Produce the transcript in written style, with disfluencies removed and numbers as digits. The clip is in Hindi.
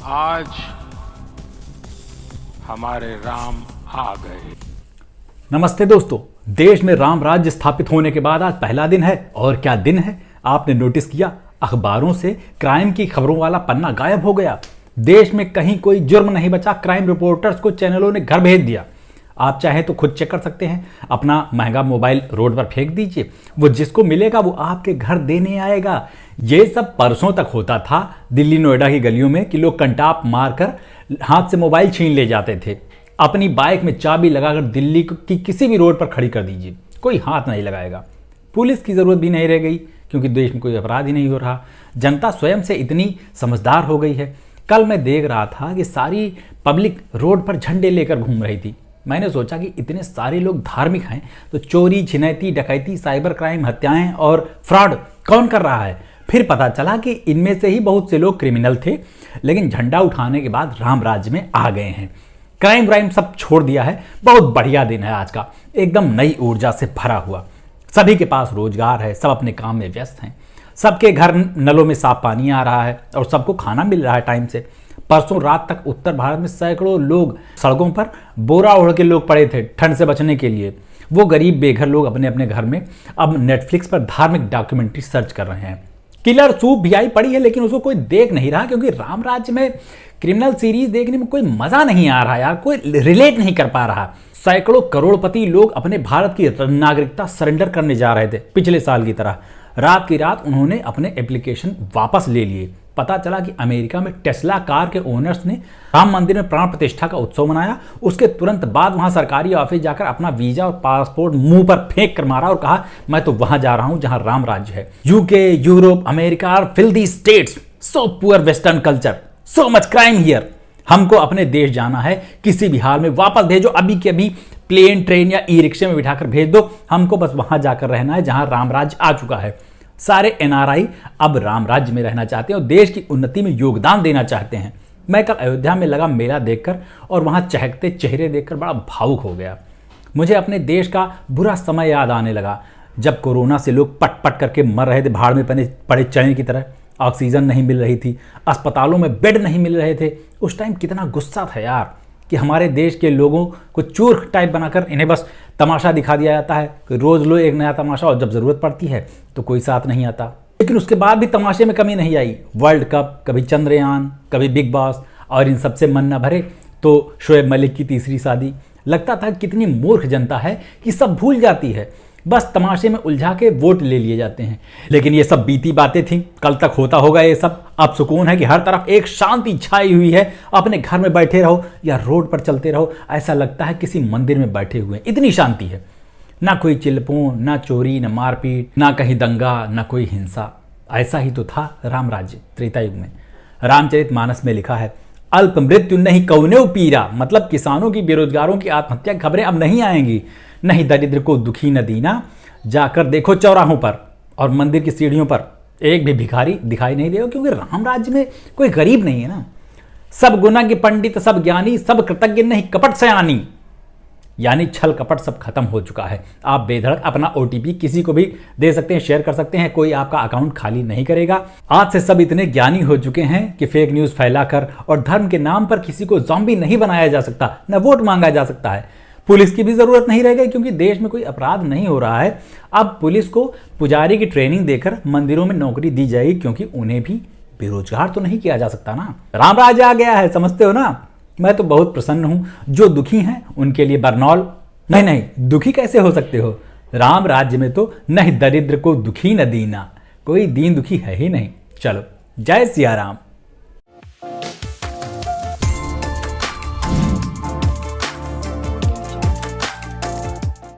आज हमारे राम आ गए। नमस्ते दोस्तों, देश में राम राज्य स्थापित होने के बाद आज पहला दिन है। और क्या दिन है, आपने नोटिस किया? अखबारों से क्राइम की खबरों वाला पन्ना गायब हो गया। देश में कहीं कोई जुर्म नहीं बचा। क्राइम रिपोर्टर्स को चैनलों ने घर भेज दिया। आप चाहें तो खुद चेक कर सकते हैं। अपना महंगा मोबाइल रोड पर फेंक दीजिए, वो जिसको मिलेगा वो आपके घर देने आएगा। ये सब परसों तक होता था दिल्ली नोएडा की गलियों में कि लोग कंटाप मारकर हाथ से मोबाइल छीन ले जाते थे। अपनी बाइक में चाबी लगाकर दिल्ली की किसी भी रोड पर खड़ी कर दीजिए, कोई हाथ नहीं लगाएगा। पुलिस की जरूरत भी नहीं रह गई क्योंकि देश में कोई अपराध ही नहीं हो रहा। जनता स्वयं से इतनी समझदार हो गई है। कल मैं देख रहा था कि सारी पब्लिक रोड पर झंडे लेकर घूम रही थी। मैंने सोचा कि इतने सारे लोग धार्मिक हैं तो चोरी, छिनैती, डकैती, साइबर क्राइम, हत्याएं और फ्रॉड कौन कर रहा है? फिर पता चला कि इनमें से ही बहुत से लोग क्रिमिनल थे, लेकिन झंडा उठाने के बाद राम राज्य में आ गए हैं। क्राइम व्राइम सब छोड़ दिया है। बहुत बढ़िया दिन है आज का, एकदम नई ऊर्जा से भरा हुआ। सभी के पास रोजगार है, सब अपने काम में व्यस्त हैं। सबके घर नलों में साफ पानी आ रहा है और सबको खाना मिल रहा है टाइम से। परसों रात तक उत्तर भारत में सैकड़ों लोग सड़कों पर बोरा ओढ़ के लोग पड़े थे ठंड से बचने के लिए। वो गरीब बेघर लोग अपने अपने घर में अब नेटफ्लिक्स पर धार्मिक डॉक्यूमेंट्री सर्च कर रहे हैं। किलर सूप भी आई पड़ी है, लेकिन उसको कोई देख नहीं रहा क्योंकि राम राज्य में क्रिमिनल सीरीज देखने में कोई मजा नहीं आ रहा यार, कोई रिलेट नहीं कर पा रहा। सैकड़ों करोड़पति लोग अपने भारत की नागरिकता सरेंडर करने जा रहे थे पिछले साल की तरह। रात की रात उन्होंने अपने एप्लीकेशन वापस ले लिए। पता चला कि अमेरिका में टेस्ला कार के ओनर्स ने राम मंदिर में प्राण प्रतिष्ठा का उत्सव मनाया। उसके तुरंत बाद वहां सरकारी ऑफिस जाकर अपना वीजा और पासपोर्ट मुंह पर फेंक कर मारा और कहा, मैं तो वहां जा रहा हूं जहां राम राज्य है। यूके, यूरोप, अमेरिका और filthy states, so poor western culture, so much crime here. हमको अपने देश जाना है, किसी भी हाल में वापस भेजो। अभी के अभी प्लेन, ट्रेन या ई रिक्शे में बिठाकर भेज दो। हमको बस वहां जाकर रहना है जहां राम राज्य आ चुका है। सारे एनआरआई अब राम राज्य में रहना चाहते हैं और देश की उन्नति में योगदान देना चाहते हैं। मैं कल अयोध्या में लगा मेला देखकर और वहां चहकते चेहरे देखकर बड़ा भावुक हो गया। मुझे अपने देश का बुरा समय याद आने लगा, जब कोरोना से लोग पट पट करके मर रहे थे, भाड़ में पड़े चने की तरह। ऑक्सीजन नहीं मिल रही थी, अस्पतालों में बेड नहीं मिल रहे थे। उस टाइम कितना गुस्सा था यार कि हमारे देश के लोगों को चूर्ख टाइप बनाकर इन्हें बस तमाशा दिखा दिया जाता है कि रोज लो एक नया तमाशा, और जब जरूरत पड़ती है तो कोई साथ नहीं आता। लेकिन उसके बाद भी तमाशे में कमी नहीं आई। वर्ल्ड कप, कभी चंद्रयान, कभी बिग बॉस, और इन सबसे मन न भरे तो शोएब मलिक की तीसरी शादी। लगता था कितनी मूर्ख जनता है कि सब भूल जाती है, बस तमाशे में उलझा के वोट ले लिए जाते हैं। लेकिन ये सब बीती बातें थी, कल तक होता होगा ये सब। अब सुकून है कि हर तरफ एक शांति छाई हुई है। अपने घर में बैठे रहो या रोड पर चलते रहो, ऐसा लगता है किसी मंदिर में बैठे हुए हैं, इतनी शांति है। ना कोई चिल्पों, ना चोरी, ना मारपीट, ना कहीं दंगा, ना कोई हिंसा। ऐसा ही तो था राम राज्य त्रेता युग में। रामचरितमानस में लिखा है, अल्प मृत्यु नहीं कौनेउ पीरा, मतलब किसानों की, बेरोजगारों की आत्महत्या की खबरें अब नहीं आएंगी। नहीं दरिद्र को दुखी न दीना, जाकर देखो चौराहों पर और मंदिर की सीढ़ियों पर एक भी भिखारी दिखाई नहीं देगा, क्योंकि राम राज्य में कोई गरीब नहीं है ना। सब गुना के पंडित, सब ज्ञानी, सब कृतज्ञ नहीं कपट सयानी, यानी छल कपट सब खत्म हो चुका है। आप बेधड़क अपना ओटीपी किसी को भी दे सकते हैं, शेयर कर सकते हैं, कोई आपका अकाउंट खाली नहीं करेगा। आज से सब इतने ज्ञानी हो चुके हैं कि फेक न्यूज फैलाकर और धर्म के नाम पर किसी को ज़ॉम्बी नहीं बनाया जा सकता, न वोट मांगा जा सकता है। पुलिस की भी जरूरत नहीं रह गई क्योंकि देश में कोई अपराध नहीं हो रहा है। अब पुलिस को पुजारी की ट्रेनिंग देकर मंदिरों में नौकरी दी जाएगी, क्योंकि उन्हें भी बेरोजगार तो नहीं किया जा सकता ना। राम राज्य आ गया है, समझते हो ना। मैं तो बहुत प्रसन्न हूं। जो दुखी हैं उनके लिए बरनौल। नहीं, दुखी कैसे हो सकते हो? राम राज्य में तो नहीं दरिद्र को दुखी न दीना, कोई दीन दुखी है ही नहीं। चलो, जय सिया राम।